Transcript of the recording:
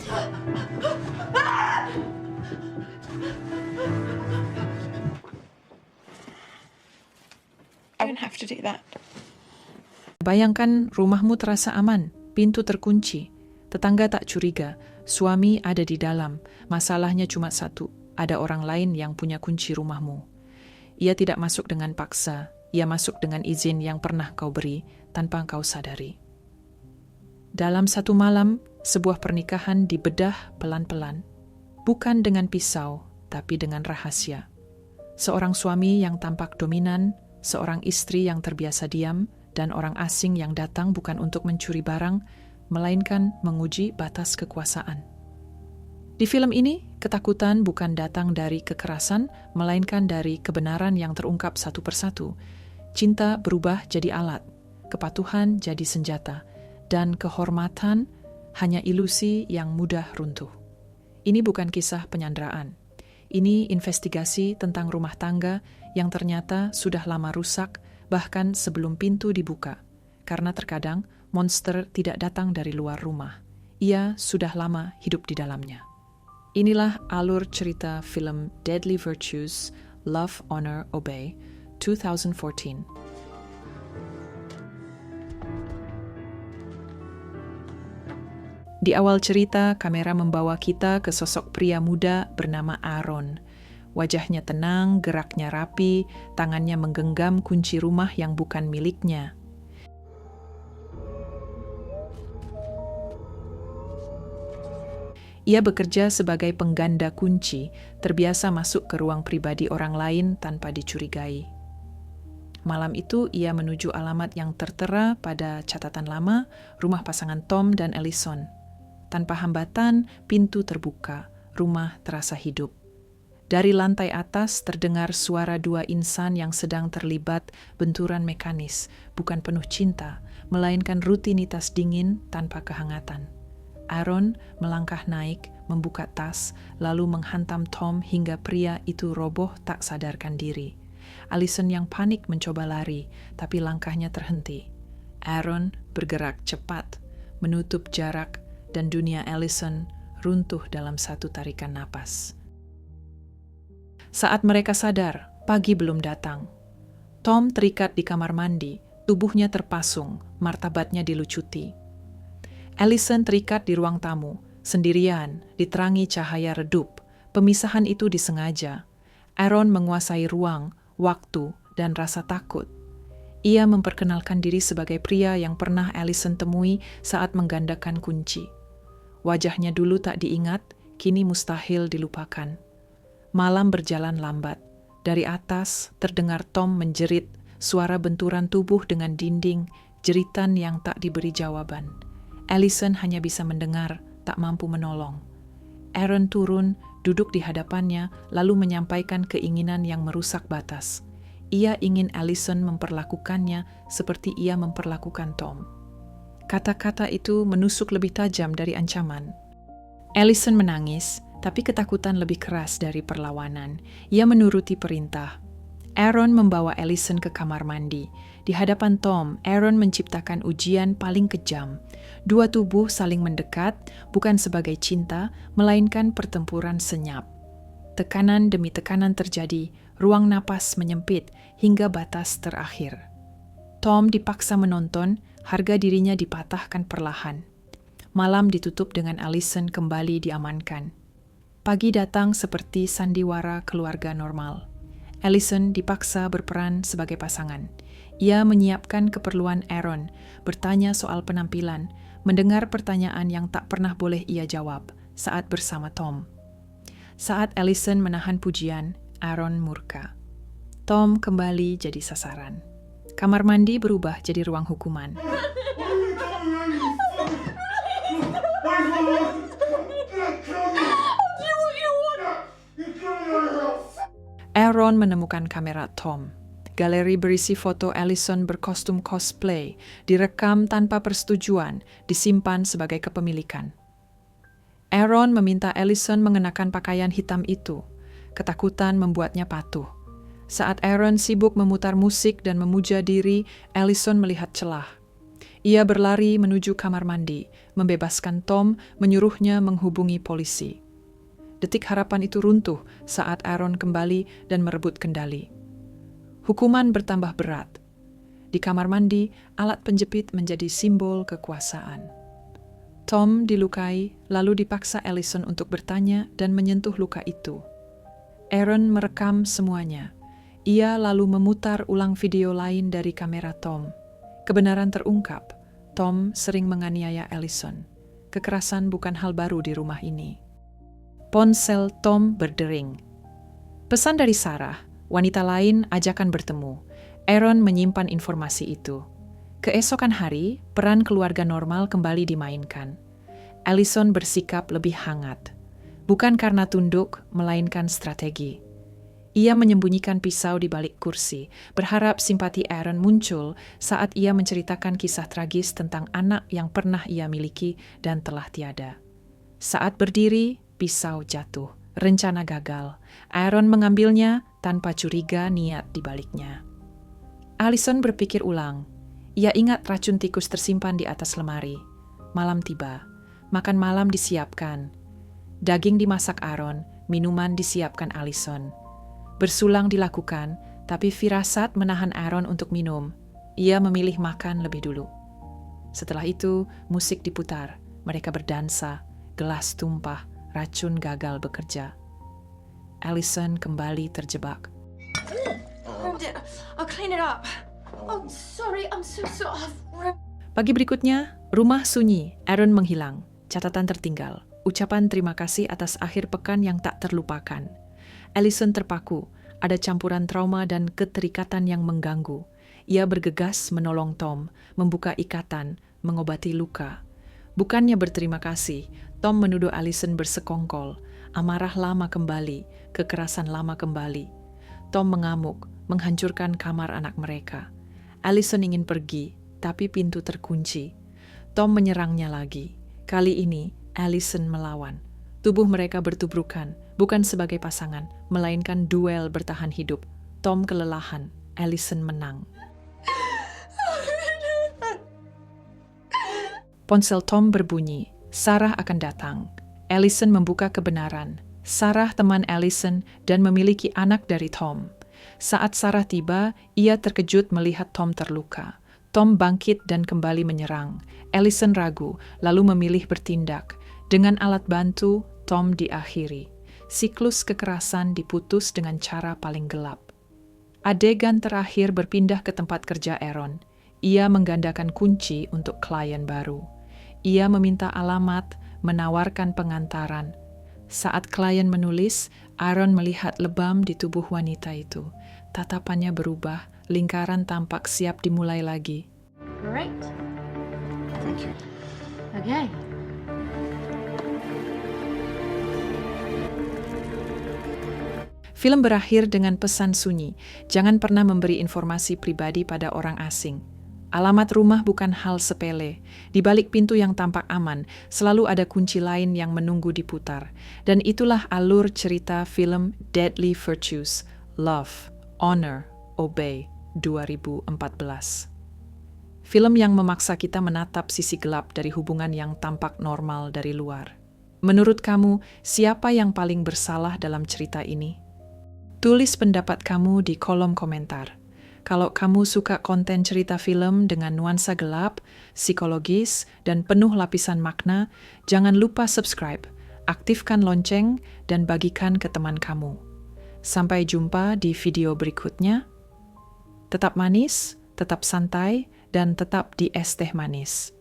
I don't have to do that. Bayangkan rumahmu terasa aman, pintu terkunci, tetangga tak curiga, suami ada di dalam, masalahnya cuma satu, ada orang lain yang punya kunci rumahmu. Ia tidak masuk dengan paksa, ia masuk dengan izin yang pernah kau beri tanpa kau sadari. Dalam satu malam, sebuah pernikahan dibedah pelan-pelan, bukan dengan pisau, tapi dengan rahasia. Seorang suami yang tampak dominan, seorang istri yang terbiasa diam, dan orang asing yang datang bukan untuk mencuri barang, melainkan menguji batas kekuasaan. Di film ini, ketakutan bukan datang dari kekerasan, melainkan dari kebenaran yang terungkap satu persatu. Cinta berubah jadi alat, kepatuhan jadi senjata, dan kehormatan hanya ilusi yang mudah runtuh. Ini bukan kisah penyanderaan. Ini investigasi tentang rumah tangga yang ternyata sudah lama rusak, bahkan sebelum pintu dibuka. Karena terkadang monster tidak datang dari luar rumah. Ia sudah lama hidup di dalamnya. Inilah alur cerita film Deadly Virtues, Love, Honor, Obey, 2014. Di awal cerita, kamera membawa kita ke sosok pria muda bernama Aaron. Wajahnya tenang, geraknya rapi, tangannya menggenggam kunci rumah yang bukan miliknya. Ia bekerja sebagai pengganda kunci, terbiasa masuk ke ruang pribadi orang lain tanpa dicurigai. Malam itu, ia menuju alamat yang tertera pada catatan lama, rumah pasangan Tom dan Allison. Tanpa hambatan, pintu terbuka, rumah terasa hidup. Dari lantai atas terdengar suara dua insan yang sedang terlibat benturan mekanis, bukan penuh cinta, melainkan rutinitas dingin tanpa kehangatan. Aaron melangkah naik, membuka tas, lalu menghantam Tom hingga pria itu roboh tak sadarkan diri. Allison yang panik mencoba lari, tapi langkahnya terhenti. Aaron bergerak cepat, menutup jarak, dan dunia Allison runtuh dalam satu tarikan napas. Saat mereka sadar, pagi belum datang. Tom terikat di kamar mandi, tubuhnya terpasung, martabatnya dilucuti. Allison terikat di ruang tamu, sendirian, diterangi cahaya redup. Pemisahan itu disengaja. Aaron menguasai ruang, waktu, dan rasa takut. Ia memperkenalkan diri sebagai pria yang pernah Allison temui saat menggandakan kunci. Wajahnya dulu tak diingat, kini mustahil dilupakan. Malam berjalan lambat. Dari atas terdengar Tom menjerit, suara benturan tubuh dengan dinding, jeritan yang tak diberi jawaban. Allison hanya bisa mendengar, tak mampu menolong. Aaron turun, duduk di hadapannya, lalu menyampaikan keinginan yang merusak batas. Ia ingin Allison memperlakukannya seperti ia memperlakukan Tom. Kata-kata itu menusuk lebih tajam dari ancaman. Allison menangis, tapi ketakutan lebih keras dari perlawanan. Ia menuruti perintah. Aaron membawa Allison ke kamar mandi. Di hadapan Tom, Aaron menciptakan ujian paling kejam. Dua tubuh saling mendekat, bukan sebagai cinta, melainkan pertempuran senyap. Tekanan demi tekanan terjadi, ruang napas menyempit hingga batas terakhir. Tom dipaksa menonton, harga dirinya dipatahkan perlahan. Malam ditutup dengan Allison kembali diamankan. Pagi datang seperti sandiwara keluarga normal. Allison dipaksa berperan sebagai pasangan. Ia menyiapkan keperluan Aaron, bertanya soal penampilan, mendengar pertanyaan yang tak pernah boleh ia jawab saat bersama Tom. Saat Allison menahan pujian, Aaron murka. Tom kembali jadi sasaran. Kamar mandi berubah jadi ruang hukuman. Aaron menemukan kamera Tom. Galeri berisi foto Allison berkostum cosplay, direkam tanpa persetujuan, disimpan sebagai kepemilikan. Aaron meminta Allison mengenakan pakaian hitam itu. Ketakutan membuatnya patuh. Saat Aaron sibuk memutar musik dan memuja diri, Allison melihat celah. Ia berlari menuju kamar mandi, membebaskan Tom, menyuruhnya menghubungi polisi. Detik harapan itu runtuh saat Aaron kembali dan merebut kendali. Hukuman bertambah berat. Di kamar mandi, alat penjepit menjadi simbol kekuasaan. Tom dilukai, lalu dipaksa Allison untuk bertanya dan menyentuh luka itu. Aaron merekam semuanya. Ia lalu memutar ulang video lain dari kamera Tom. Kebenaran terungkap, Tom sering menganiaya Allison. Kekerasan bukan hal baru di rumah ini. Ponsel Tom berdering. Pesan dari Sarah, wanita lain ajakan bertemu. Aaron menyimpan informasi itu. Keesokan hari, peran keluarga normal kembali dimainkan. Allison bersikap lebih hangat. Bukan karena tunduk, melainkan strategi. Ia menyembunyikan pisau di balik kursi, berharap simpati Aaron muncul saat ia menceritakan kisah tragis tentang anak yang pernah ia miliki dan telah tiada. Saat berdiri, pisau jatuh. Rencana gagal. Aaron mengambilnya tanpa curiga niat di baliknya. Allison berpikir ulang. Ia ingat racun tikus tersimpan di atas lemari. Malam tiba. Makan malam disiapkan. Daging dimasak Aaron, minuman disiapkan Allison. Bersulang dilakukan, tapi firasat menahan Aaron untuk minum. Ia memilih makan lebih dulu. Setelah itu, musik diputar. Mereka berdansa, gelas tumpah, racun gagal bekerja. Allison kembali terjebak. I'll clean it up. Oh, sorry, I'm so sorry. Pagi berikutnya, rumah sunyi, Aaron menghilang. Catatan tertinggal, ucapan terima kasih atas akhir pekan yang tak terlupakan. Allison terpaku, ada campuran trauma dan keterikatan yang mengganggu. Ia bergegas menolong Tom, membuka ikatan, mengobati luka. Bukannya berterima kasih, Tom menuduh Allison bersekongkol. Amarah lama kembali, kekerasan lama kembali. Tom mengamuk, menghancurkan kamar anak mereka. Allison ingin pergi, tapi pintu terkunci. Tom menyerangnya lagi. Kali ini, Allison melawan. Tubuh mereka bertubrukan, bukan sebagai pasangan, melainkan duel bertahan hidup. Tom kelelahan, Allison menang. Ponsel Tom berbunyi, Sarah akan datang. Allison membuka kebenaran. Sarah teman Allison dan memiliki anak dari Tom. Saat Sarah tiba, ia terkejut melihat Tom terluka. Tom bangkit dan kembali menyerang. Allison ragu, lalu memilih bertindak. Dengan alat bantu, Tom diakhiri. Siklus kekerasan diputus dengan cara paling gelap. Adegan terakhir berpindah ke tempat kerja Aaron. Ia menggandakan kunci untuk klien baru. Ia meminta alamat, menawarkan pengantaran. Saat klien menulis, Aaron melihat lebam di tubuh wanita itu. Tatapannya berubah, lingkaran tampak siap dimulai lagi. Great. Thank you. Okay. Film berakhir dengan pesan sunyi, jangan pernah memberi informasi pribadi pada orang asing. Alamat rumah bukan hal sepele. Di balik pintu yang tampak aman, selalu ada kunci lain yang menunggu diputar. Dan itulah alur cerita film Deadly Virtues, Love, Honor, Obey, 2014. Film yang memaksa kita menatap sisi gelap dari hubungan yang tampak normal dari luar. Menurut kamu, siapa yang paling bersalah dalam cerita ini? Tulis pendapat kamu di kolom komentar. Kalau kamu suka konten cerita film dengan nuansa gelap, psikologis, dan penuh lapisan makna, jangan lupa subscribe, aktifkan lonceng, dan bagikan ke teman kamu. Sampai jumpa di video berikutnya. Tetap manis, tetap santai, dan tetap di es teh manis.